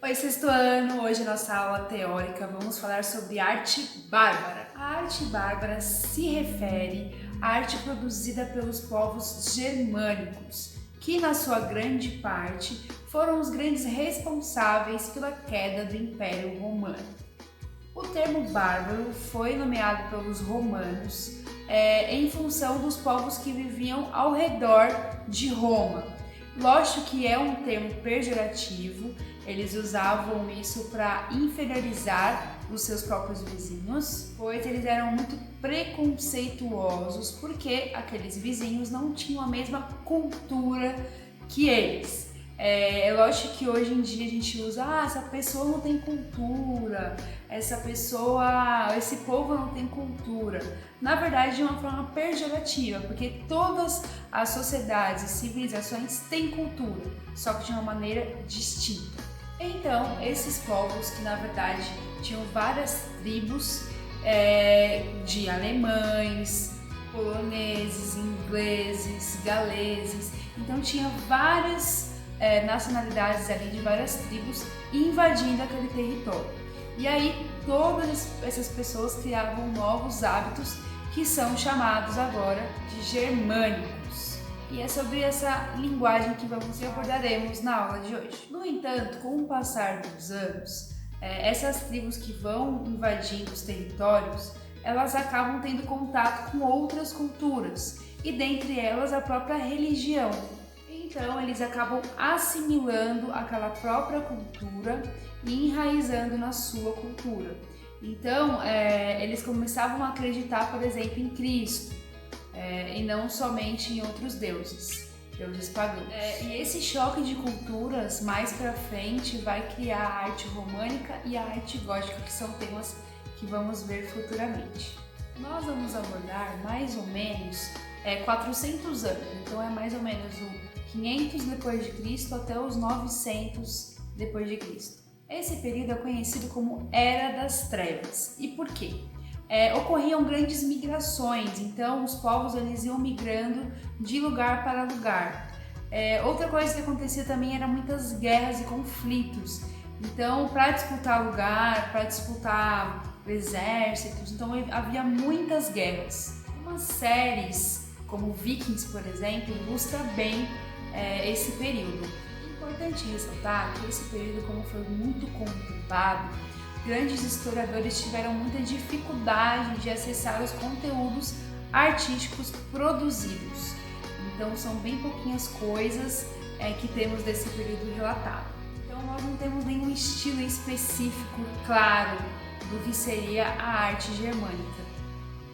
Oi, sexto ano! Hoje na nossa aula teórica vamos falar sobre arte bárbara. A arte bárbara se refere à arte produzida pelos povos germânicos, que na sua grande parte foram os grandes responsáveis pela queda do Império Romano. O termo bárbaro foi nomeado pelos romanos em função dos povos que viviam ao redor de Roma. Lógico que é um termo pejorativo, eles usavam isso para inferiorizar os seus próprios vizinhos, pois eles eram muito preconceituosos porque aqueles vizinhos não tinham a mesma cultura que eles. É lógico que hoje em dia a gente usa, essa pessoa não tem cultura, esse povo não tem cultura. Na verdade, de uma forma pejorativa, porque todas as sociedades e civilizações têm cultura, só que de uma maneira distinta. Então, esses povos que na verdade tinham várias tribos de alemães, poloneses, ingleses, galeses, então tinha várias nacionalidades ali de várias tribos invadindo aquele território. E aí todas essas pessoas criavam novos hábitos que são chamados agora de germânicos. E é sobre essa linguagem que abordaremos na aula de hoje. No entanto, com o passar dos anos, essas tribos que vão invadindo os territórios, elas acabam tendo contato com outras culturas e dentre elas a própria religião. Então, eles acabam assimilando aquela própria cultura e enraizando na sua cultura. Então, eles começavam a acreditar, por exemplo, em Cristo e não somente em outros deuses pagãos. E esse choque de culturas, mais pra frente, vai criar a arte românica e a arte gótica, que são temas que vamos ver futuramente. Nós vamos abordar mais ou menos 400 anos, então é mais ou menos o 500 depois de Cristo até os 900 depois de Cristo. Esse período é conhecido como Era das Trevas. E por quê? Ocorriam grandes migrações, então os povos eles iam migrando de lugar para lugar. Outra coisa que acontecia também eram muitas guerras e conflitos. Então, para disputar lugar, para disputar exércitos, então havia muitas guerras. Umas séries como Vikings, por exemplo, ilustra bem esse período. É importante ressaltar que esse período, como foi muito conturbado, grandes historiadores tiveram muita dificuldade de acessar os conteúdos artísticos produzidos. Então são bem pouquinhas coisas que temos desse período relatado. Então nós não temos nenhum estilo específico claro do que seria a arte germânica.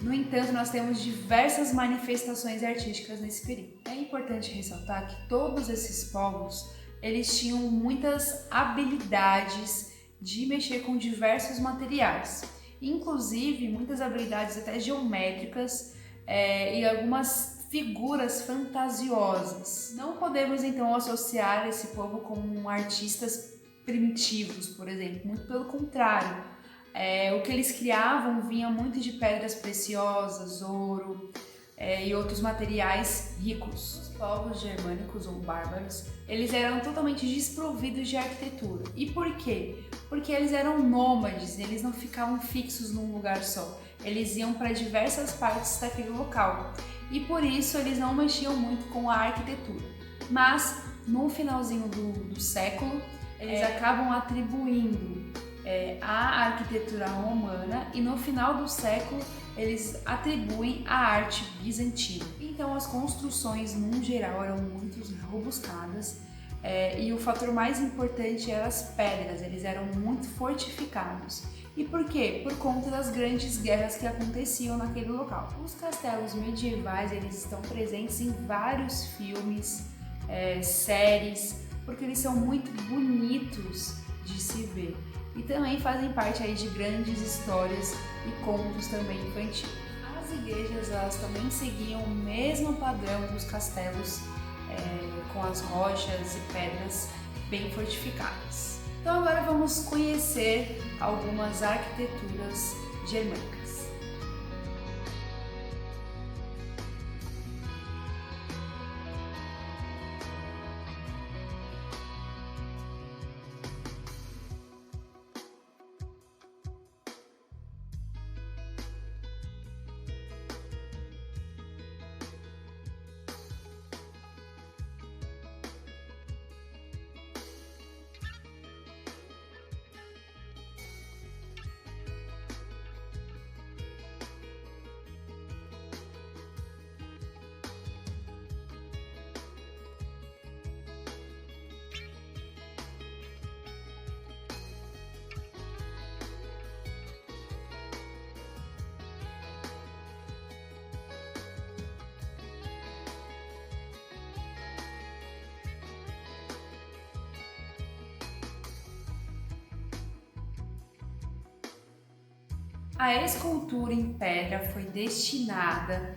No entanto, nós temos diversas manifestações artísticas nesse período. É importante ressaltar que todos esses povos, eles tinham muitas habilidades de mexer com diversos materiais, inclusive muitas habilidades até geométricas e algumas figuras fantasiosas. Não podemos então associar esse povo com artistas primitivos, por exemplo, muito pelo contrário. O que eles criavam vinha muito de pedras preciosas, ouro e outros materiais ricos. Os povos germânicos ou bárbaros, eles eram totalmente desprovidos de arquitetura. E por quê? Porque eles eram nômades, eles não ficavam fixos num lugar só. Eles iam para diversas partes daquele local. E por isso eles não mexiam muito com a arquitetura. Mas no finalzinho do século, eles acabam atribuindo a arquitetura romana e no final do século eles atribuem a arte bizantina. Então as construções, num geral, eram muito rebuscadas e o fator mais importante eram as pedras, eles eram muito fortificados. E por quê? Por conta das grandes guerras que aconteciam naquele local. Os castelos medievais eles estão presentes em vários filmes, séries, porque eles são muito bonitos de se ver. E também fazem parte aí de grandes histórias e contos também infantis. As igrejas elas também seguiam o mesmo padrão dos castelos com as rochas e pedras bem fortificadas. Então agora vamos conhecer algumas arquiteturas germânicas. A escultura em pedra foi destinada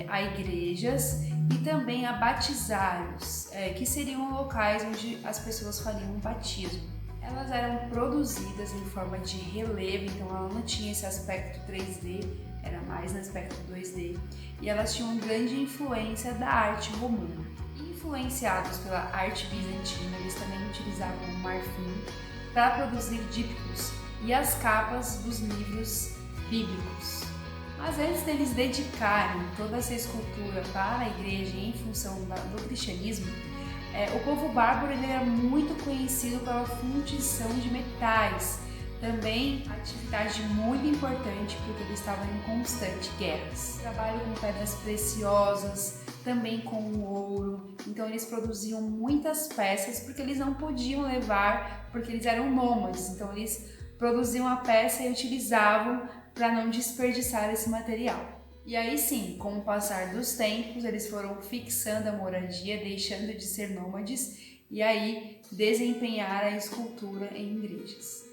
a igrejas e também a batizários, que seriam locais onde as pessoas fariam um batismo. Elas eram produzidas em forma de relevo, então ela não tinha esse aspecto 3D, era mais no aspecto 2D, e elas tinham grande influência da arte romana. Influenciados pela arte bizantina, eles também utilizavam o marfim para produzir dípticos e as capas dos livros bíblicos. Mas antes deles dedicarem toda essa escultura para a igreja em função do cristianismo, o povo bárbaro ele era muito conhecido pela fundição de metais, também atividade muito importante porque eles estavam em constante guerras. Trabalho com pedras preciosas, também com o ouro, então eles produziam muitas peças porque eles não podiam levar, porque eles eram nômades, então eles produziam a peça e utilizavam para não desperdiçar esse material. E aí sim, com o passar dos tempos, eles foram fixando a moradia, deixando de ser nômades e aí desempenhar a escultura em igrejas.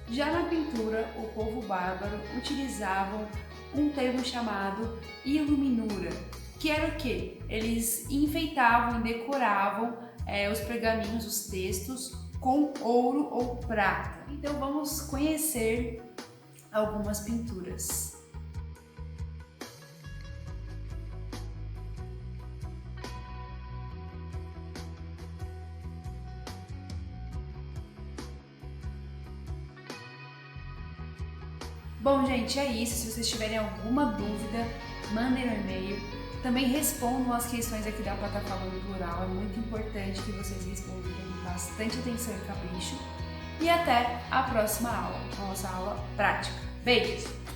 Já na pintura, o povo bárbaro utilizavam um termo chamado iluminura, que era o quê? Eles enfeitavam e decoravam os pergaminhos, os textos, com ouro ou prata. Então vamos conhecer algumas pinturas. Bom, gente, é isso. Se vocês tiverem alguma dúvida, mandem no e-mail. Também respondam as questões aqui da plataforma no plural. É muito importante que vocês respondam com bastante atenção e capricho. E até a próxima aula, a nossa aula prática. Beijos!